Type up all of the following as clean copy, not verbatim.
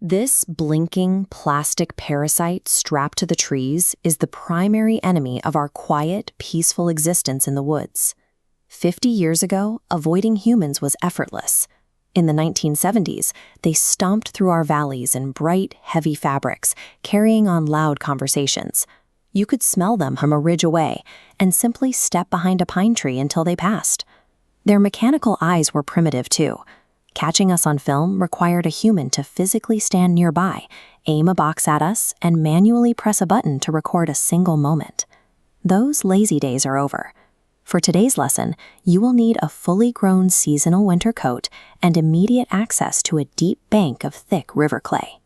This blinking plastic parasite strapped to the trees is the primary enemy of our quiet, peaceful existence in the woods. 50 years ago, avoiding humans was effortless. In the 1970s, they stomped through our valleys in bright, heavy fabrics, carrying on loud conversations. You could smell them from a ridge away and simply step behind a pine tree until they passed. Their mechanical eyes were primitive too. Catching us on film required a human to physically stand nearby, aim a box at us, and manually press a button to record a single moment. Those lazy days are over. For today's lesson, you will need a fully grown seasonal winter coat and immediate access to a deep bank of thick river clay.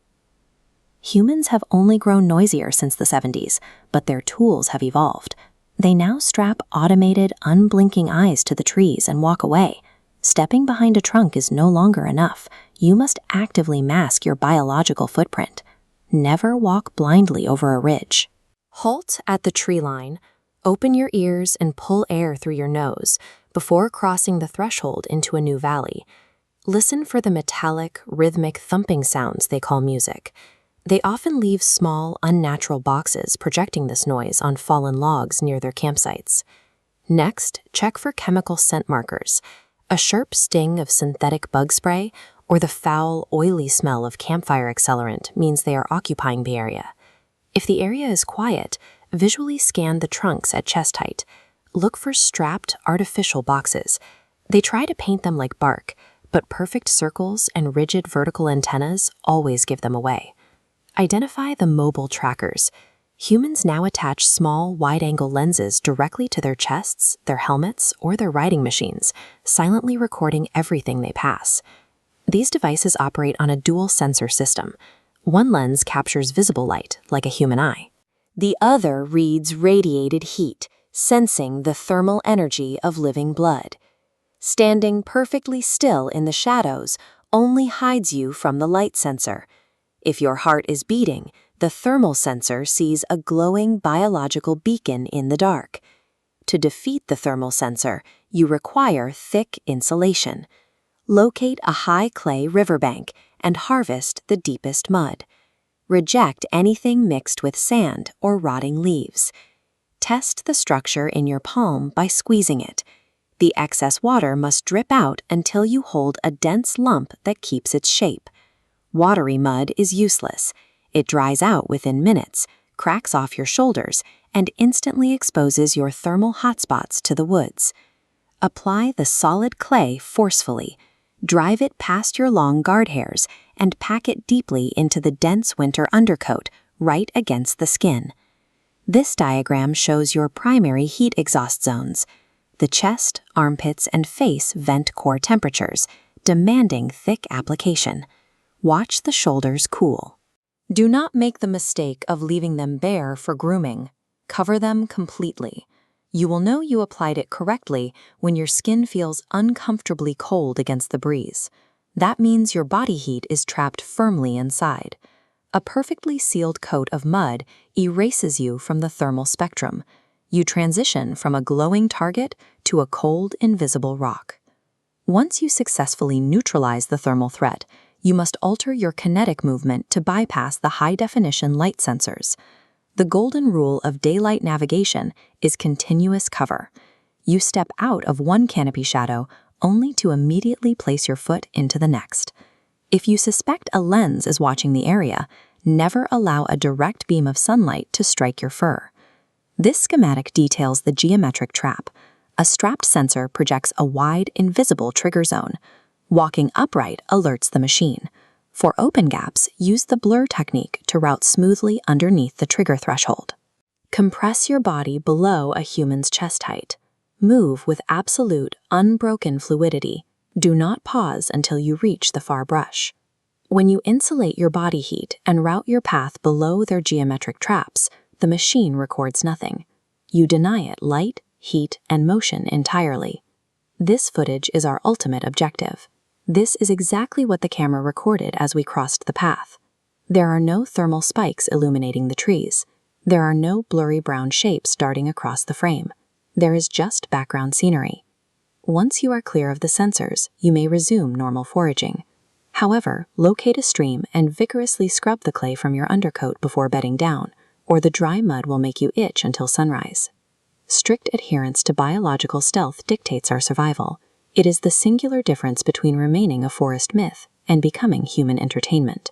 Humans have only grown noisier since the 70s, but their tools have evolved. They now strap automated, unblinking eyes to the trees and walk away. Stepping behind a trunk is no longer enough. You must actively mask your biological footprint. Never walk blindly over a ridge. Halt at the tree line, open your ears and pull air through your nose before crossing the threshold into a new valley. Listen for the metallic, rhythmic thumping sounds they call music. They often leave small, unnatural boxes projecting this noise on fallen logs near their campsites. Next, check for chemical scent markers. A sharp sting of synthetic bug spray or the foul, oily smell of campfire accelerant means they are occupying the area. If the area is quiet, visually scan the trunks at chest height. Look for strapped, artificial boxes. They try to paint them like bark, but perfect circles and rigid vertical antennas always give them away. Identify the mobile trackers. Humans now attach small, wide-angle lenses directly to their chests, their helmets, or their riding machines, silently recording everything they pass. These devices operate on a dual sensor system. One lens captures visible light, like a human eye. The other reads radiated heat, sensing the thermal energy of living blood. Standing perfectly still in the shadows only hides you from the light sensor. If your heart is beating, the thermal sensor sees a glowing biological beacon in the dark. To defeat the thermal sensor, you require thick insulation. Locate a high clay riverbank and harvest the deepest mud. Reject anything mixed with sand or rotting leaves. Test the structure in your palm by squeezing it. The excess water must drip out until you hold a dense lump that keeps its shape. Watery mud is useless. It dries out within minutes, cracks off your shoulders, and instantly exposes your thermal hotspots to the woods. Apply the solid clay forcefully. Drive it past your long guard hairs and pack it deeply into the dense winter undercoat right against the skin. This diagram shows your primary heat exhaust zones. The chest, armpits, and face vent core temperatures, demanding thick application. Watch the shoulders cool. Do not make the mistake of leaving them bare for grooming. Cover them completely. You will know you applied it correctly when your skin feels uncomfortably cold against the breeze. That means your body heat is trapped firmly inside. A perfectly sealed coat of mud erases you from the thermal spectrum. You transition from a glowing target to a cold, invisible rock. Once you successfully neutralize the thermal threat, you must alter your kinetic movement to bypass the high-definition light sensors. The golden rule of daylight navigation is continuous cover. You step out of one canopy shadow only to immediately place your foot into the next. If you suspect a lens is watching the area, never allow a direct beam of sunlight to strike your fur. This schematic details the geometric trap. A strapped sensor projects a wide, invisible trigger zone. Walking upright alerts the machine. For open gaps, use the blur technique to route smoothly underneath the trigger threshold. Compress your body below a human's chest height. Move with absolute, unbroken fluidity. Do not pause until you reach the far brush. When you insulate your body heat and route your path below their geometric traps, the machine records nothing. You deny it light, heat, and motion entirely. This footage is our ultimate objective. This is exactly what the camera recorded as we crossed the path. There are no thermal spikes illuminating the trees. There are no blurry brown shapes darting across the frame. There is just background scenery. Once you are clear of the sensors, you may resume normal foraging. However, locate a stream and vigorously scrub the clay from your undercoat before bedding down, or the dry mud will make you itch until sunrise. Strict adherence to biological stealth dictates our survival. It is the singular difference between remaining a forest myth and becoming human entertainment.